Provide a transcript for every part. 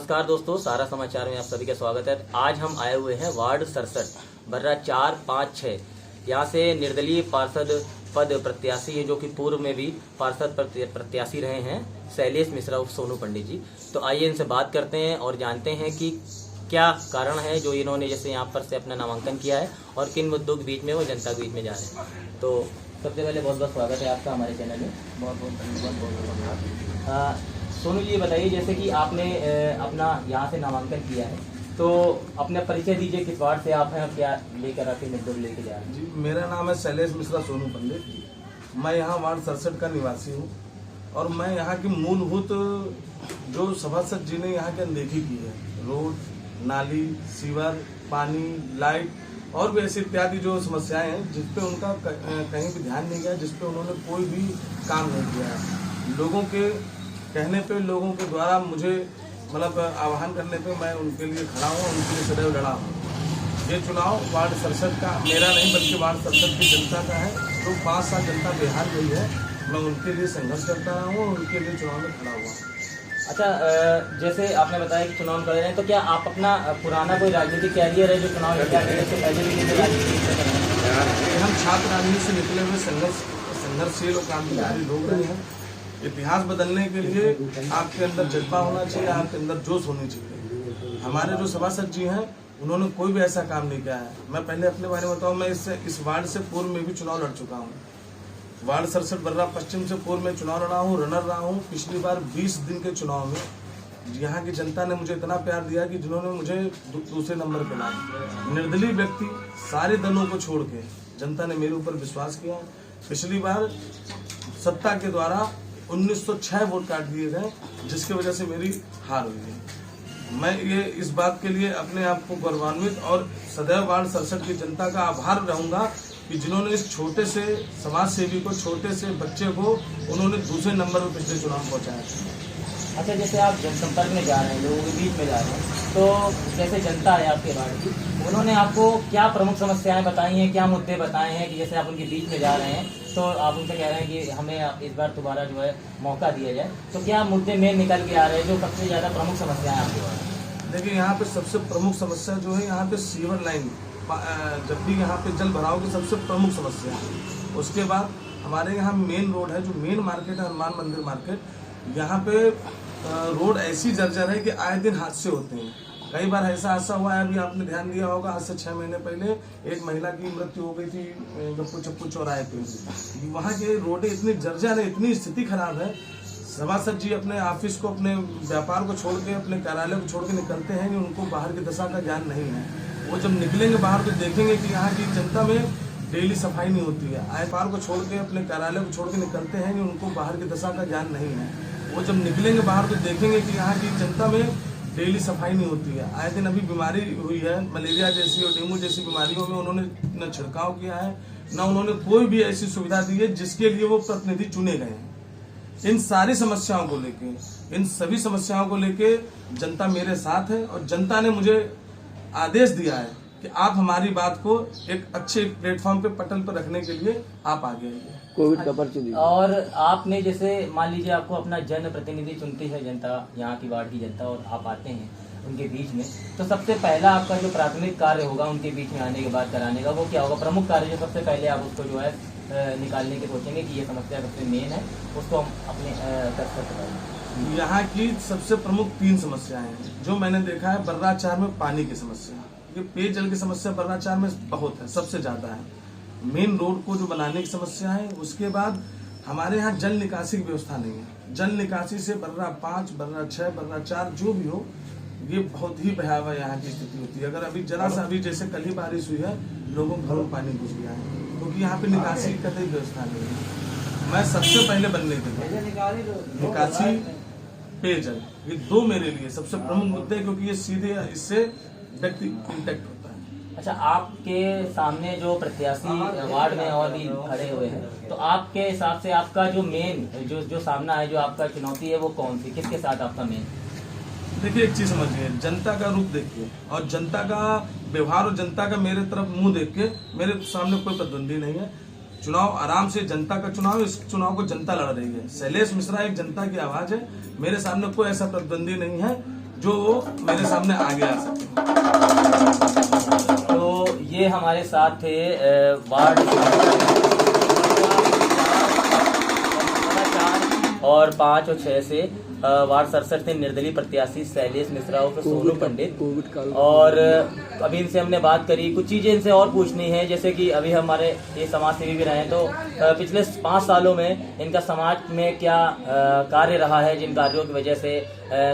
नमस्कार दोस्तों, सारा समाचार में आप सभी का स्वागत है। आज हम आए हुए हैं वार्ड 67 बर्रा 4, 5, 6। यहाँ से निर्दलीय पार्षद पद प्रत्याशी है, जो कि पूर्व में भी पार्षद प्रत्याशी रहे हैं, शैलेश मिश्रा उर्फ सोनू पंडित जी। तो आइए इनसे बात करते हैं और जानते हैं कि क्या कारण है जो इन्होंने जैसे यहाँ पर से अपना नामांकन किया है और किन मुद्दों के बीच में वो जनता के बीच में जा रहे हैं। तो सबसे पहले बहुत बहुत स्वागत है आपका हमारे चैनल में। बहुत धन्यवाद। सोनू जी, ये बताइए जैसे कि आपने अपना यहाँ से नामांकन किया है, तो अपना परिचय दीजिए, किस वार्ड से आप हैं और क्या लेकर आके मुद्दों लेके जा रहे हैं। जी, मेरा नाम है शैलेश मिश्रा सोनू पंडित। मैं यहाँ वार्ड 67 का निवासी हूँ और मैं यहाँ की मूलभूत जो सभासद जी ने यहाँ की अनदेखी की है, रोड, नाली, सीवर, पानी, लाइट और भी ऐसी इत्यादि जो समस्याएं हैं जिस पे उनका कहीं भी ध्यान नहीं गया, जिस पे उन्होंने कोई भी काम नहीं किया है। लोगों के कहने पे, लोगों के द्वारा मुझे मतलब आह्वान करने पे मैं उनके लिए खड़ा हूँ, उनके लिए सदैव लड़ा हूँ। ये चुनाव वार्ड 67 का मेरा नहीं बल्कि वार्ड 67 की जनता का है। तो 5 साल जनता बिहार गई है, मैं उनके लिए संघर्ष करता रहा हूँ और उनके लिए चुनाव में खड़ा हुआ। अच्छा, जैसे आपने बताया कि चुनाव कर रहे हैं, तो क्या आप अपना पुराना कोई राजनीतिक कैरियर है जो चुनाव लड़ने से पहले भी राजनीति? हम छात्र राजनीति से निकले हुए संघर्षशील और क्रांतिकारी लोग रहे हैं। इतिहास बदलने के लिए आपके अंदर जज्बा होना चाहिए, आपके अंदर जोश होनी चाहिए। हमारे जो सभासद जी हैं उन्होंने कोई भी ऐसा काम नहीं किया है। मैं पहले अपने बारे में बताऊँ, मैं इस वार्ड से पूर्व में भी चुनाव लड़ चुका हूँ। वार्ड 67 बर्रा पश्चिम से पूर्व में चुनाव लड़ा हूँ, रनर रहा हूँ। पिछली बार 20 दिन के चुनाव में यहाँ की जनता ने मुझे इतना प्यार दिया कि जिन्होंने मुझे दूसरे नंबर पर लाया। निर्दलीय व्यक्ति, सारे दलों को छोड़ के जनता ने मेरे ऊपर विश्वास किया। पिछली बार सत्ता के द्वारा 1906 वोट काट दिए गए, जिसकी वजह से मेरी हार हुई है। मैं ये इस बात के लिए अपने आप को गौरवान्वित और सदैव वार्ड 67 की जनता का आभार रहूंगा कि जिन्होंने इस छोटे से समाज सेवी को, छोटे से बच्चे को उन्होंने दूसरे नंबर पर पिछले चुनाव में पहुंचाया। अच्छा, जैसे आप जनसंपर्क में जा रहे हैं, लोगों के बीच में जा रहे हैं, तो जैसे जनता है आपके वार्ड की, उन्होंने आपको क्या प्रमुख समस्याएं बताई हैं, क्या मुद्दे बताए हैं कि जैसे आप उनके बीच में जा रहे हैं तो आप उनसे कह रहे हैं कि हमें इस बार दोबारा जो है मौका दिया जाए, तो क्या मुद्दे में निकल के आ रहे हैं जो सबसे ज़्यादा प्रमुख समस्याएं आपके वार्ड? देखिए, यहाँ पे सबसे प्रमुख समस्या जो है, यहाँ पे सीवर लाइन, जब भी यहाँ पे जल भराव की सबसे प्रमुख समस्या है। उसके बाद हमारे यहाँ मेन रोड है, जो मेन मार्केट है हनुमान मंदिर मार्केट। यहाँ पे रोड ऐसी जर्जर है कि आए दिन हादसे होते हैं। कई बार ऐसा हादसा हुआ है, अभी आपने ध्यान दिया होगा, आज से 6 महीने पहले एक महिला की मृत्यु हो गई थी गप्पू चप्पू चौराहे पे। वहाँ के रोडें इतनी जर्जर है, इतनी स्थिति खराब है। सभासद जी अपने ऑफिस को, अपने व्यापार को छोड़ के, अपने कार्यालय को छोड़ के निकलते हैं कि उनको बाहर की दशा का ज्ञान नहीं है। वो जब निकलेंगे बाहर तो देखेंगे कि यहाँ की जनता में डेली सफाई नहीं होती है। व्यापार को छोड़ के, अपने कार्यालय को छोड़ के निकलते हैं कि उनको बाहर की दशा का ज्ञान नहीं है। वो जब निकलेंगे बाहर तो देखेंगे कि यहाँ की जनता में डेली सफाई नहीं होती है। आए दिन अभी बीमारी हुई है, मलेरिया जैसी और डेंगू जैसी बीमारियों में उन्होंने न छिड़काव किया है, न उन्होंने कोई भी ऐसी सुविधा दी है जिसके लिए वो प्रतिनिधि चुने गए हैं। इन सारी समस्याओं को लेके, इन सभी समस्याओं को लेके जनता मेरे साथ है और जनता ने मुझे आदेश दिया है कि आप हमारी बात को एक अच्छे प्लेटफॉर्म पे, पटल पर रखने के लिए आप आगे आइए। कोविड का पर्ची दीजिए। और आपने जैसे मान लीजिए आपको अपना जन प्रतिनिधि चुनती है जनता, यहाँ की वार्ड की जनता, और आप आते हैं उनके बीच में, तो सबसे पहला आपका जो प्राथमिक कार्य होगा उनके बीच में आने के बाद कराने का, वो क्या होगा? प्रमुख कार्य जो सबसे पहले आप उसको जो है निकालने की सोचेंगे कि ये समस्या सबसे मेन है, उसको हम अपने कर। यहाँ की सबसे प्रमुख 3 समस्याएं हैं जो मैंने देखा है। बर्रा 4 में पानी की समस्या, ये पेयजल की समस्या बर्रा 4 में बहुत है, सबसे ज्यादा है। मेन रोड को जो बनाने की समस्या है। उसके बाद हमारे यहाँ जल निकासी की व्यवस्था नहीं है। जल निकासी से बर्रा 5, बर्रा 6, बर्रा 4 जो भी हो, ये बहुत ही भयावह यहाँ की स्थिति होती है। अगर अभी जरा सा अभी जैसे कल ही बारिश हुई है, लोगों के घरों में पानी घुस गया है क्योंकि यहाँ पे निकासी की कतई व्यवस्था नहीं है। मैं सबसे पहले बनने के लिए निकासी, पेयजल, ये 2 मेरे लिए सबसे प्रमुख मुद्दे, क्योंकि ये सीधे इससे व्यक्ति इंटैक्ट होता है। अच्छा, आपके सामने जो प्रत्याशी वार्ड में और भी खड़े हुए हैं, तो आपके हिसाब से आपका जो मेन जो सामना है, जो आपका चुनौती है, वो कौन सी, किसके साथ आपका मेन? देखिए, एक चीज समझिए, जनता का रूप देखिए और जनता का व्यवहार और जनता का मेरे तरफ मुंह देख के मेरे सामने कोई प्रतिद्वंदी नहीं है। चुनाव आराम से, जनता का चुनाव, इस चुनाव को जनता लड़ रही है। शैलेश मिश्रा एक जनता की आवाज है, मेरे सामने कोई ऐसा प्रतिद्वंदी नहीं है जो मेरे सामने आगे आ सके। तो ये हमारे साथ थे वार्ड 4 और 5 और 6 से वार्ड 67 थे निर्दलीय प्रत्याशी शैलेश मिश्रा और सोनू पंडित। और अभी इनसे हमने बात करी, कुछ चीज़ें इनसे और पूछनी है, जैसे कि अभी हमारे ये समाज सेवी भी रहे हैं, तो पिछले 5 सालों में इनका समाज में क्या कार्य रहा है, जिन कार्यों की वजह से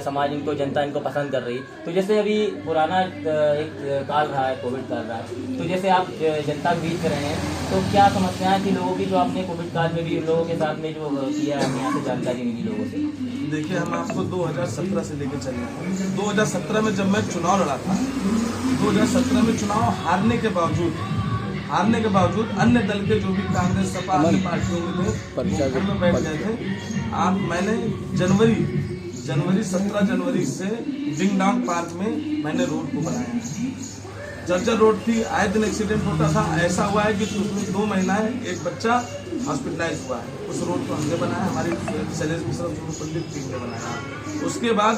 समाज इनको, जनता इनको पसंद कर रही। तो जैसे अभी पुराना एक काल रहा है, कोविड काल रहा है, तो जैसे आप जनता के बीच में रहे हैं, तो क्या समस्याएं थी लोगों की जो आपने कोविड काल में भी लोगों के साथ में जो किया है, यहाँ से जानकारी मिली लोगों से? देखिए, हम आपको 2017 से लेकर चल रहे हैं। 2017 में जब मैं चुनाव लड़ा था, 2017 में चुनाव हारने के बावजूद अन्य दल के जो भी कांग्रेस सपा अन्य पार्टियों में थे, घर में बैठ गए थे। मैंने जनवरी 17 जनवरी से डिंग डोंग पार्क में मैंने रोड को बनाया। जर्जर रोड थी, आए दिन एक्सीडेंट होता था। ऐसा हुआ है कि उसमें 2 महिलाएं, एक बच्चा हॉस्पिटलाइज हुआ है। उस रोड को हमने बनाया, हमारी शैलेश मिश्रा सोनू पंडित टीम ने बनाया। उसके बाद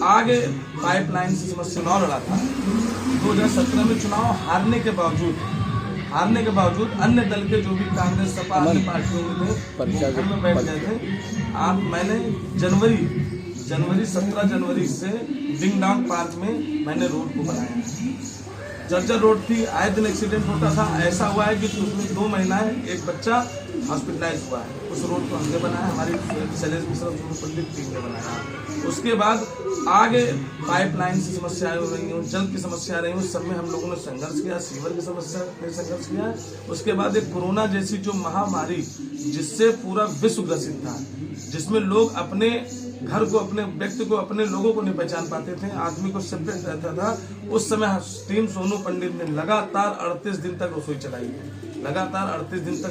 आगे पाइपलाइन से समस्या चुनाव लड़ा था। 2017 में चुनाव हारने के बावजूद अन्य दल के जो भी कांग्रेस सपा अन्य पार्टियों में थे, घर में बैठ गए थे। मैंने जनवरी 17 जनवरी से डिंग डोंग पार्क में मैंने रोड को बनाया। जर्जर रोड थी, आए दिन एक्सीडेंट होता था। ऐसा हुआ है कि उसमें 2 महिलाएं, एक बच्चा हॉस्पिटलाइज हुआ है। उस रोड को हमने बनाया, हमारी शैलेश मिश्रा सोनू पंडित टीम ने बनाया। उसके बाद आगे पाइपलाइन से समस्याएं हो रही हैं, जल की समस्या रही, उस सब में हम लोगों ने संघर्ष किया, सीवर की समस्या में संघर्ष किया। उसके बाद एक कोरोना जैसी जो महामारी, जिससे पूरा विश्व ग्रसित था, जिसमें लोग अपने घर को, अपने व्यक्ति को, अपने लोगों को नहीं पहचान पाते थे, आदमी को सेपरेट रहता था। उस समय टीम सोनू पंडित ने लगातार 38 दिन तक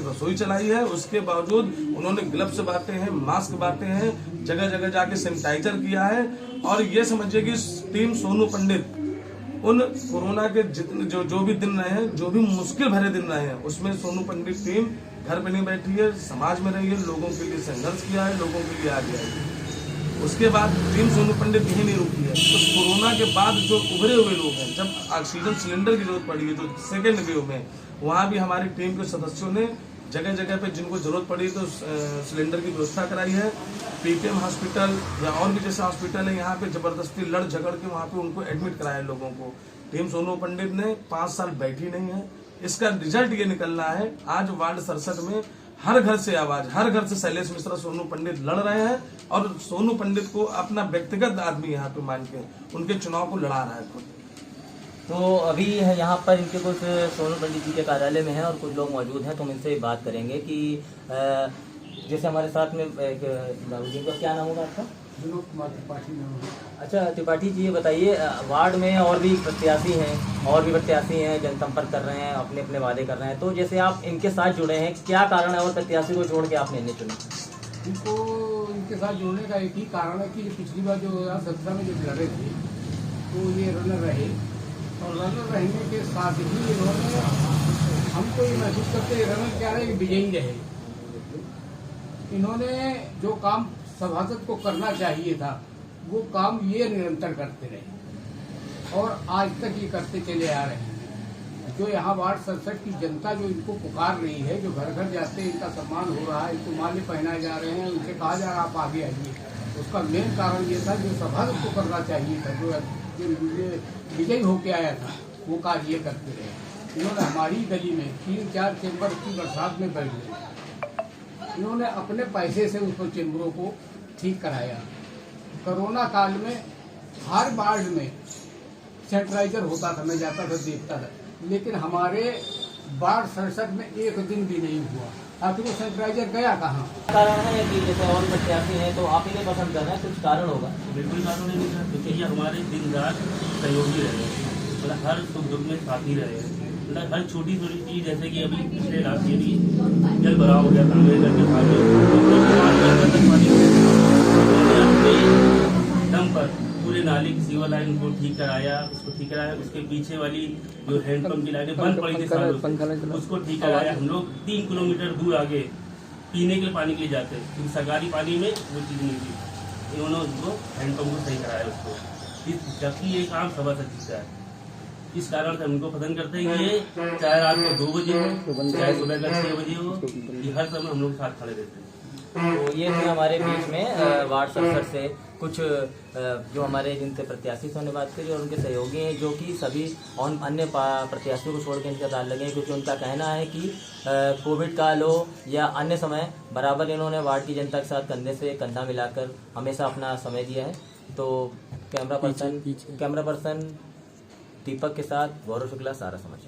रसोई चलाई है। उसके बावजूद उन्होंने ग्लव्स बांटे हैं, मास्क बांटे हैं, जगह जगह जाके सैनिटाइजर किया है। और ये समझिए कि टीम सोनू पंडित उन कोरोना के जितने जो भी दिन रहे हैं, जो भी मुश्किल भरे दिन रहे हैं, उसमें सोनू पंडित टीम घर पे नहीं बैठी है, समाज में रही है, लोगों के लिए संघर्ष किया है, लोगों के लिए आगे आई है। उसके बाद टीम सोनू पंडित यही नहीं रुकी है। उस कोरोना के बाद जो उभरे हुए लोग हैं, जब ऑक्सीजन सिलेंडर की जरूरत पड़ी है, जो सेकेंड वेव में, वहाँ भी हमारी टीम के सदस्यों ने जगह जगह पे जिनको जरूरत पड़ी तो सिलेंडर की व्यवस्था कराई है। पीटीएम हॉस्पिटल या और भी जैसे हॉस्पिटल है, यहाँ पे जबरदस्ती लड़ झगड़ के वहाँ पे उनको एडमिट कराया लोगों को। टीम सोनू पंडित ने 5 साल बैठी नहीं है। इसका रिजल्ट ये निकलना है, आज वार्ड 67 में हर घर से आवाज, हर घर से शैलेश मिश्रा सोनू पंडित लड़ रहे हैं और सोनू पंडित को अपना व्यक्तिगत आदमी यहाँ पे मान के उनके चुनाव को लड़ा रहा है खुद। तो अभी यहाँ पर इनके कुछ सोनू पंडित जी के कार्यालय में हैं और कुछ लोग मौजूद हैं, तो हम इनसे बात करेंगे कि जैसे हमारे साथ में एक बाबू जी का क्या नाम होगा आपका? विनोद कुमार त्रिपाठी नाम है। अच्छा त्रिपाठी जी, ये बताइए, वार्ड में और भी प्रत्याशी हैं, जनसंपर्क कर रहे हैं, अपने अपने वादे कर रहे हैं, तो जैसे आप इनके साथ जुड़े हैं, क्या कारण है और प्रत्याशी को छोड़ के आपने इन्हें चुना? इनको इनके साथ जुड़ने का एक ही कारण है कि पिछली बार 2017 में जब लड़े थे तो ये रनर रहे, और रनर रहने के साथ ही इन्होंने हमको ये महसूस करते रनर क्या रहे, विजयी रहे। इन्होंने जो काम सभासद को करना चाहिए था वो काम ये निरंतर करते रहे और आज तक ये करते चले आ रहे हैं। जो यहाँ वार्ड 67 की जनता जो इनको पुकार रही है, जो घर घर जाते हैं, इनका सम्मान हो रहा है, इनको माल्य पहनाए जा रहे हैं, उनसे कहा जा रहा है आप आगे आइए, उसका मेन कारण ये था जो सभासद को करना चाहिए था, जो विजयी होके आया था वो कार्य ये करते रहे। इन्होंने हमारी गली में 3-4 चेम्बर की बरसात में बैठ गए, इन्होंने अपने पैसे से उस चेम्बरों को ठीक कराया। कोरोना काल में हर वार्ड में सैनिटाइजर होता था, मैं जाता था देखता था, लेकिन हमारे वार्ड 67 में एक दिन भी नहीं हुआ। आखिर वो सैनिटाइजर गया कहाँ? कारण है कि जैसे और प्रत्याशी हैं तो आप इन्हें पसंद कर रहे हैं, कुछ कारण होगा? बिल्कुल कारण नहीं है, क्योंकि ये हमारे दिन रात सहयोगी रहे, मतलब हर सुख दुख में साथी रहे, मतलब हर छोटी छोटी चीज़, जैसे कि अभी पिछले रात ये भी जल भराव हो गया था मेरे घर के दम पर पूरे नाली की सीवर लाइन को ठीक कराया, उसके पीछे वाली जो हैंडपंप की लाइनें बंद पड़ी थी सालों, उसको ठीक कराया। हम लोग 3 किलोमीटर दूर आगे पीने के लिए पानी के लिए जाते, क्योंकि सरकारी पानी में वो चीज़ नहीं थी, इन्होंने उसको हैंडपंप को सही कराया उसको। जबकि ये काम सभासद जी का है। इस कारण से हम उनको पसंद करते हैं कि ये चाहे रात को 2 बजे हो चाहे सुबह का 6 बजे हो, ये हर समय हम लोग साथ खड़े रहते हैं। तो ये थे हमारे बीच में वार्ड 67 से कुछ जो हमारे जिनसे प्रत्याशी से हमने बात करी और उनके सहयोगी हैं, जो कि सभी अन्य प्रत्याशियों को छोड़ के इनके साथ लगे हैं, क्योंकि उनका कहना है कि कोविड काल हो या अन्य समय बराबर इन्होंने वार्ड की जनता के साथ कंधे से कंधा मिलाकर हमेशा अपना समय दिया है। तो कैमरा पर्सन दीपक के साथ गौरव शुक्ला, सारा समाचार।